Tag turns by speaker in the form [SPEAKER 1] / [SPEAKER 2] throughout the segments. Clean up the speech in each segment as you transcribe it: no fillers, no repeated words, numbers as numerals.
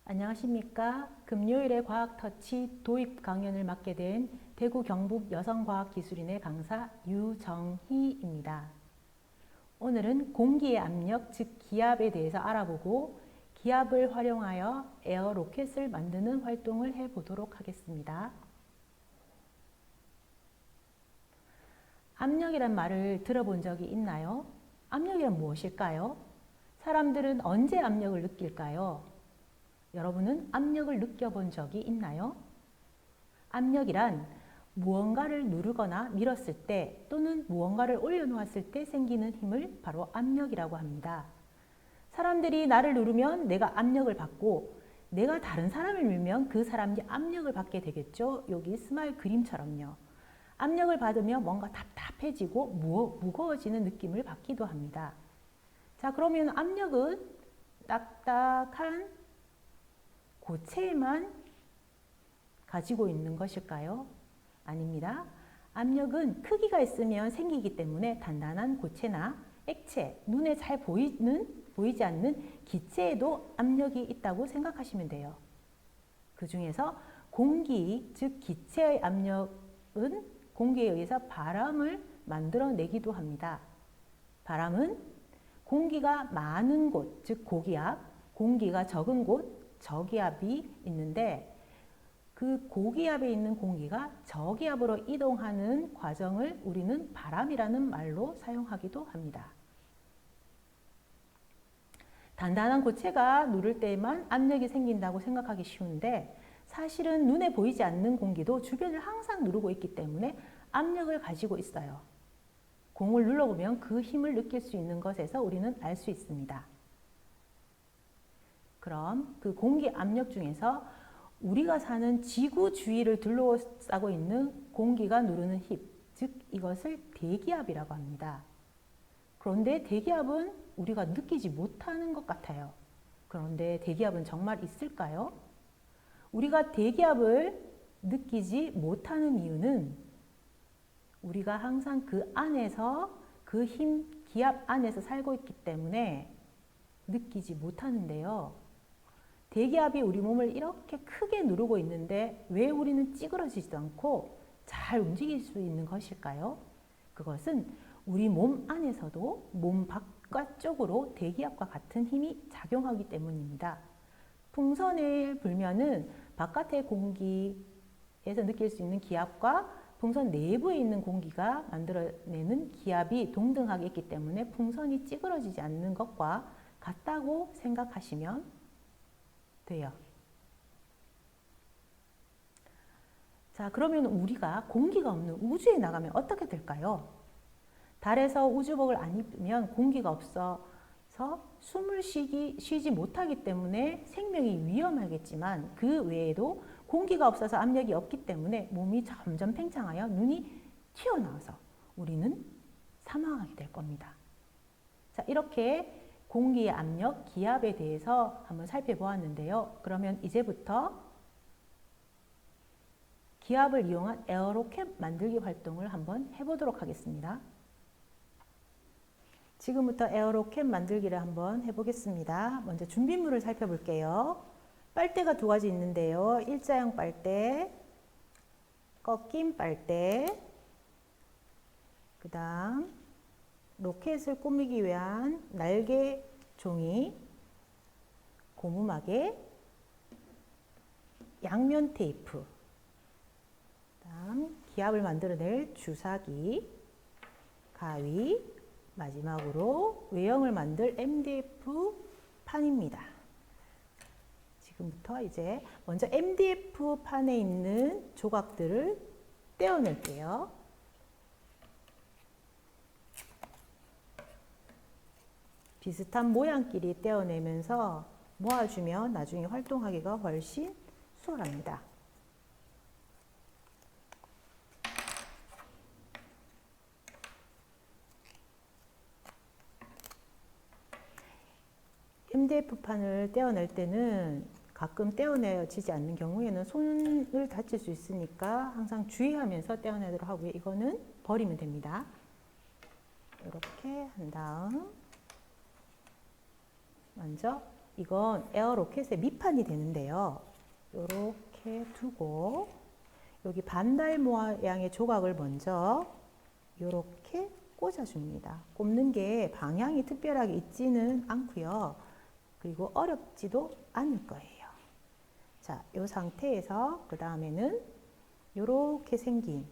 [SPEAKER 1] 안녕하십니까. 금요일에 과학터치 도입 강연을 맡게 된 대구 경북 여성과학기술인의 강사 유정희입니다. 오늘은 공기의 압력, 즉 기압에 대해서 알아보고 기압을 활용하여 에어 로켓을 만드는 활동을 해보도록 하겠습니다. 압력이란 말을 들어본 적이 있나요? 압력이란 무엇일까요? 사람들은 언제 압력을 느낄까요? 여러분은 압력을 느껴본 적이 있나요? 압력이란 무언가를 누르거나 밀었을 때 또는 무언가를 올려놓았을 때 생기는 힘을 바로 압력이라고 합니다. 사람들이 나를 누르면 내가 압력을 받고 내가 다른 사람을 밀면 그 사람이 압력을 받게 되겠죠. 여기 스마일 그림처럼요. 압력을 받으면 뭔가 답답해지고 무거워지는 느낌을 받기도 합니다. 자, 그러면 압력은 딱딱한 고체에만 가지고 있는 것일까요? 아닙니다. 압력은 크기가 있으면 생기기 때문에 단단한 고체나 액체, 눈에 잘 보이지 않는 기체에도 압력이 있다고 생각하시면 돼요. 그 중에서 공기, 즉 기체의 압력은 공기에 의해서 바람을 만들어내기도 합니다. 바람은 공기가 많은 곳, 즉 고기압, 공기가 적은 곳, 저기압이 있는데 그 고기압에 있는 공기가 저기압으로 이동하는 과정을 우리는 바람이라는 말로 사용하기도 합니다. 단단한 고체가 누를 때에만 압력이 생긴다고 생각하기 쉬운데 사실은 눈에 보이지 않는 공기도 주변을 항상 누르고 있기 때문에 압력을 가지고 있어요. 공을 눌러보면 그 힘을 느낄 수 있는 것에서 우리는 알 수 있습니다. 그럼 그 공기 압력 중에서 우리가 사는 지구 주위를 둘러싸고 있는 공기가 누르는 힘, 즉 이것을 대기압이라고 합니다. 그런데 대기압은 우리가 느끼지 못하는 것 같아요. 그런데 대기압은 정말 있을까요? 우리가 대기압을 느끼지 못하는 이유는 우리가 항상 그 안에서 그 힘, 기압 안에서 살고 있기 때문에 느끼지 못하는데요. 대기압이 우리 몸을 이렇게 크게 누르고 있는데 왜 우리는 찌그러지지도 않고 잘 움직일 수 있는 것일까요? 그것은 우리 몸 안에서도 몸 바깥쪽으로 대기압과 같은 힘이 작용하기 때문입니다. 풍선을 불면은 바깥의 공기에서 느낄 수 있는 기압과 풍선 내부에 있는 공기가 만들어내는 기압이 동등하게 있기 때문에 풍선이 찌그러지지 않는 것과 같다고 생각하시면 돼요. 자, 그러면 우리가 공기가 없는 우주에 나가면 어떻게 될까요? 달에서 우주복을 안 입으면 공기가 없어서 숨을 쉬지 못하기 때문에 생명이 위험하겠지만 그 외에도 공기가 없어서 압력이 없기 때문에 몸이 점점 팽창하여 눈이 튀어나와서 우리는 사망하게 될 겁니다. 자, 이렇게 공기의 압력, 기압에 대해서 한번 살펴보았는데요. 그러면 이제부터 기압을 이용한 에어로켓 만들기 활동을 한번 해보도록 하겠습니다. 지금부터 에어로켓 만들기를 한번 해보겠습니다. 먼저 준비물을 살펴볼게요. 빨대가 두 가지 있는데요. 일자형 빨대, 꺾인 빨대, 그 다음 로켓을 꾸미기 위한 날개 종이, 고무마개, 양면 테이프, 그다음 기압을 만들어낼 주사기, 가위, 마지막으로 외형을 만들 MDF 판입니다. 지금부터 이제 먼저 MDF 판에 있는 조각들을 떼어낼게요. 비슷한 모양끼리 떼어내면서 모아주면 나중에 활동하기가 훨씬 수월합니다. MDF판을 떼어낼 때는 가끔 떼어내지지 않는 경우에는 손을 다칠 수 있으니까 항상 주의하면서 떼어내도록 하고요. 이거는 버리면 됩니다. 이렇게 한 다음 먼저 이건 에어 로켓의 밑판이 되는데요. 이렇게 두고 여기 반달 모양의 조각을 먼저 이렇게 꽂아줍니다. 꼽는 게 방향이 특별하게 있지는 않고요. 그리고 어렵지도 않을 거예요. 자, 이 상태에서 그 다음에는 이렇게 생긴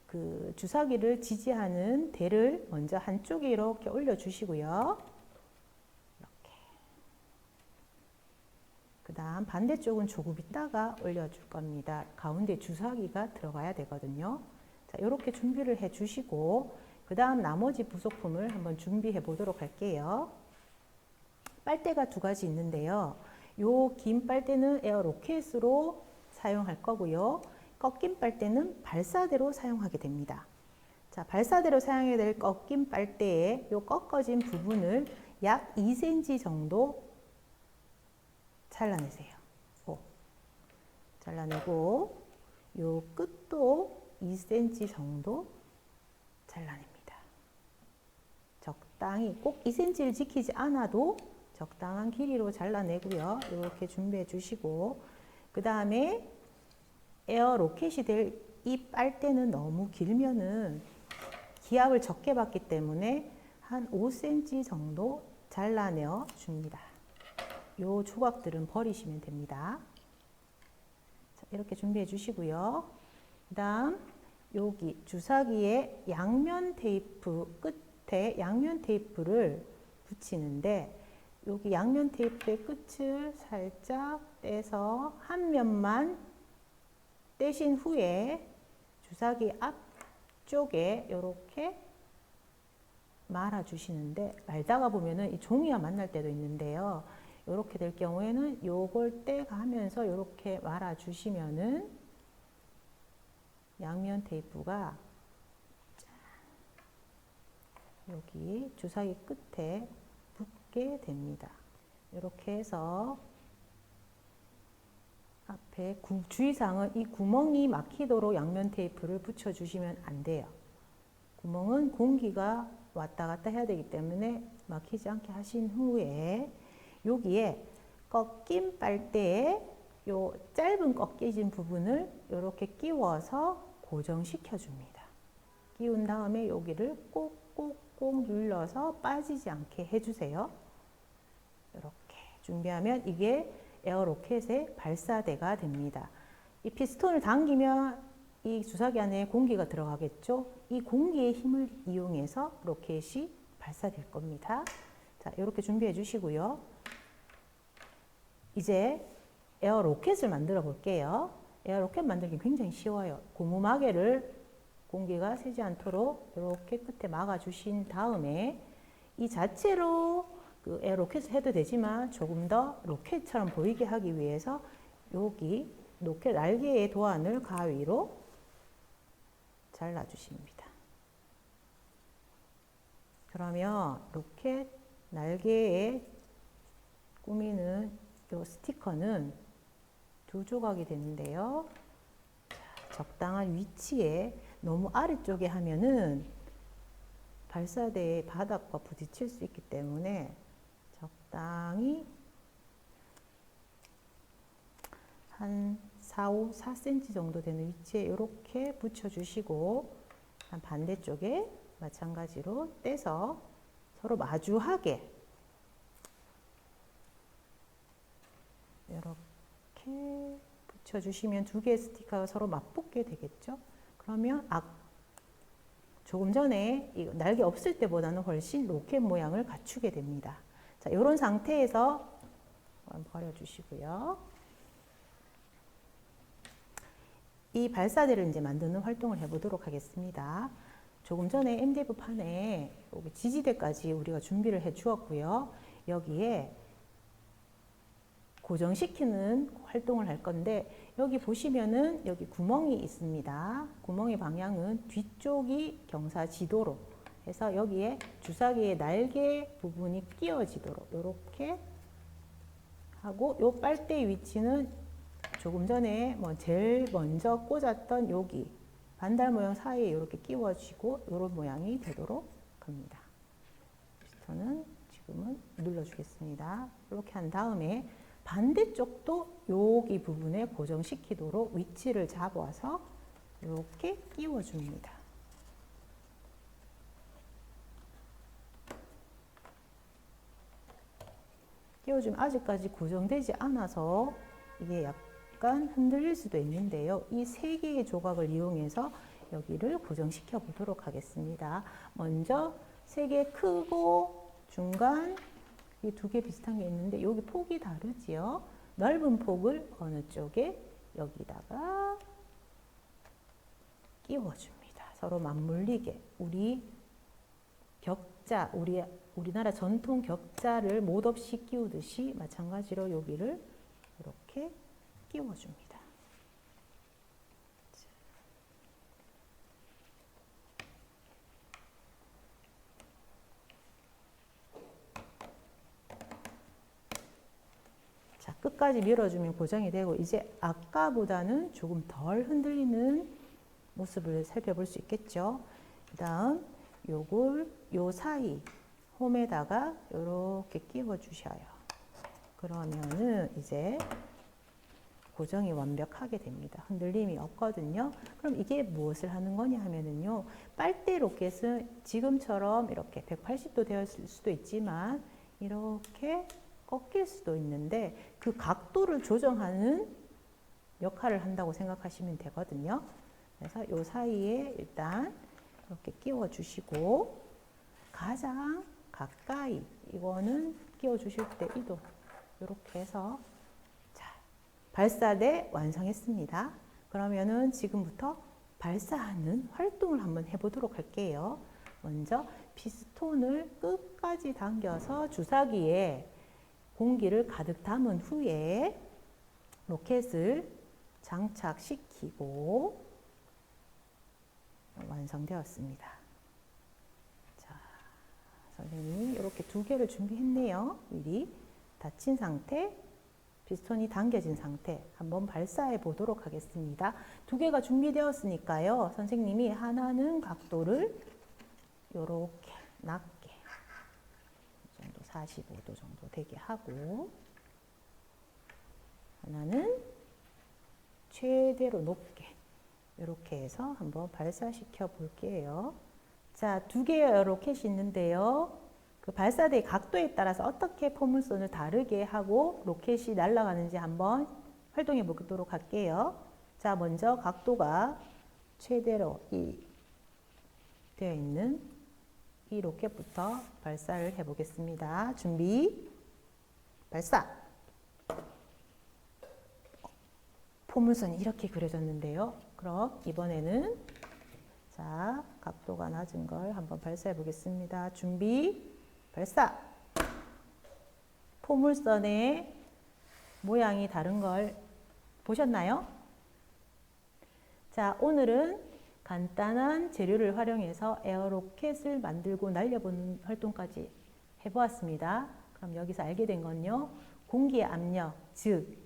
[SPEAKER 1] 그 주사기를 지지하는 대를 먼저 한쪽에 이렇게 올려주시고요. 이렇게. 그 다음 반대쪽은 조금 있다가 올려줄 겁니다. 가운데 주사기가 들어가야 되거든요. 자, 이렇게 준비를 해 주시고 그 다음 나머지 부속품을 한번 준비해 보도록 할게요. 빨대가 두 가지 있는데요. 요 긴 빨대는 에어 로켓으로 사용할 거고요. 꺾인 빨대는 발사대로 사용하게 됩니다. 자, 발사대로 사용해야 될 꺾인 빨대의 요 꺾어진 부분을 약 2cm 정도 잘라내세요. 잘라내고 요 끝도 2cm 정도 잘라냅니다. 적당히 꼭 2cm를 지키지 않아도 적당한 길이로 잘라내고요. 이렇게 준비해 주시고 그 다음에 에어 로켓이 될 이 빨대는 너무 길면은 기압을 적게 받기 때문에 한 5cm 정도 잘라내어 줍니다. 요 조각들은 버리시면 됩니다. 자, 이렇게 준비해 주시고요. 그 다음 여기 주사기의 양면 테이프 끝에 양면 테이프를 붙이는데 여기 양면 테이프의 끝을 살짝 떼서 한 면만 떼신 후에 주사기 앞쪽에 이렇게 말아 주시는데 말다가 보면은 이 종이와 만날 때도 있는데요. 이렇게 될 경우에는 요걸 떼가면서 이렇게 말아 주시면은 양면 테이프가 여기 주사기 끝에 붙게 됩니다. 이렇게 해서 앞에 주의사항은 이 구멍이 막히도록 양면 테이프를 붙여주시면 안 돼요. 구멍은 공기가 왔다 갔다 해야 되기 때문에 막히지 않게 하신 후에 여기에 꺾인 빨대에 요 짧은 꺾여진 부분을 이렇게 끼워서 고정시켜 줍니다. 끼운 다음에 여기를 꼭꼭꼭 눌러서 빠지지 않게 해주세요. 이렇게 준비하면 이게 에어 로켓의 발사대가 됩니다. 이 피스톤을 당기면 이 주사기 안에 공기가 들어가겠죠. 이 공기의 힘을 이용해서 로켓이 발사될 겁니다. 자, 이렇게 준비해 주시고요. 이제 에어 로켓을 만들어 볼게요. 에어 로켓 만들기 굉장히 쉬워요. 고무마개를 공기가 새지 않도록 이렇게 끝에 막아 주신 다음에 이 자체로 그 에어 로켓을 해도 되지만 조금 더 로켓처럼 보이게 하기 위해서 여기 로켓 날개의 도안을 가위로 잘라 주십니다. 그러면 로켓 날개에 꾸미는 이 스티커는 두 조각이 되는데요. 자, 적당한 위치에 너무 아래쪽에 하면은 발사대의 바닥과 부딪힐 수 있기 때문에 적당히 한 4cm 정도 되는 위치에 이렇게 붙여주시고 한 반대쪽에 마찬가지로 떼서 서로 마주하게 이렇게 붙여주시면 두 개의 스티커가 서로 맞붙게 되겠죠. 그러면 조금 전에 날개 없을 때보다는 훨씬 로켓 모양을 갖추게 됩니다. 자, 이런 상태에서 버려주시고요. 이 발사대를 이제 만드는 활동을 해보도록 하겠습니다. 조금 전에 MDF 판에 여기 지지대까지 우리가 준비를 해 주었고요. 여기에 고정시키는 활동을 할 건데 여기 보시면은 여기 구멍이 있습니다. 구멍의 방향은 뒤쪽이 경사지도로 해서 여기에 주사기의 날개 부분이 끼워지도록 이렇게 하고 요 빨대의 위치는 조금 전에 제일 먼저 꽂았던 여기 반달 모양 사이에 이렇게 끼워지고 이런 모양이 되도록 합니다. 피스톤은 지금은 눌러주겠습니다. 이렇게 한 다음에 반대쪽도 여기 부분에 고정시키도록 위치를 잡아서 이렇게 끼워줍니다. 끼워주면 아직까지 고정되지 않아서 이게 약간 흔들릴 수도 있는데요. 이 세 개의 조각을 이용해서 여기를 고정시켜 보도록 하겠습니다. 먼저 세 개 크고 중간 이 두 개 비슷한 게 있는데 여기 폭이 다르지요. 넓은 폭을 어느 쪽에 여기다가 끼워줍니다. 서로 맞물리게 우리 격자, 우리나라 전통 격자를 못 없이 끼우듯이 마찬가지로 여기를 이렇게 끼워줍니다. 자, 끝까지 밀어주면 고정이 되고 이제 아까보다는 조금 덜 흔들리는 모습을 살펴볼 수 있겠죠. 그 다음 요 사이 홈에다가 이렇게 끼워 주셔요. 그러면은 이제 고정이 완벽하게 됩니다. 흔들림이 없거든요. 그럼 이게 무엇을 하는 거냐 하면은요. 빨대 로켓은 지금처럼 이렇게 180도 되었을 수도 있지만 이렇게 꺾일 수도 있는데 그 각도를 조정하는 역할을 한다고 생각하시면 되거든요. 그래서 요 사이에 일단 이렇게 끼워 주시고 가장 가까이 이거는 끼워 주실 때 이도 이렇게 해서 자, 발사대 완성했습니다. 그러면은 지금부터 발사하는 활동을 한번 해보도록 할게요. 먼저 피스톤을 끝까지 당겨서 주사기에 공기를 가득 담은 후에 로켓을 장착시키고 완성되었습니다. 자, 선생님이 이렇게 두 개를 준비했네요. 미리 닫힌 상태, 피스톤이 당겨진 상태 한번 발사해 보도록 하겠습니다. 두 개가 준비되었으니까요. 선생님이 하나는 각도를 이렇게 낮게 이 정도 45도 정도 되게 하고 하나는 최대로 높게 이렇게 해서 한번 발사시켜 볼게요. 자, 두 개의 로켓이 있는데요. 그 발사대 각도에 따라서 어떻게 포물선을 다르게 하고 로켓이 날아가는지 한번 활동해 보도록 할게요. 자, 먼저 각도가 최대로 되어 있는 이 로켓부터 발사를 해 보겠습니다. 준비, 발사! 포물선이 이렇게 그려졌는데요. 그럼 이번에는 자, 각도가 낮은 걸 한번 발사해 보겠습니다. 준비, 발사! 포물선의 모양이 다른 걸 보셨나요? 자, 오늘은 간단한 재료를 활용해서 에어로켓을 만들고 날려보는 활동까지 해보았습니다. 그럼 여기서 알게 된 건요. 공기의 압력, 즉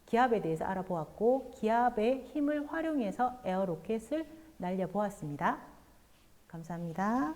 [SPEAKER 1] 기압에 대해서 알아보았고 기압의 힘을 활용해서 에어로켓을 날려보았습니다. 감사합니다.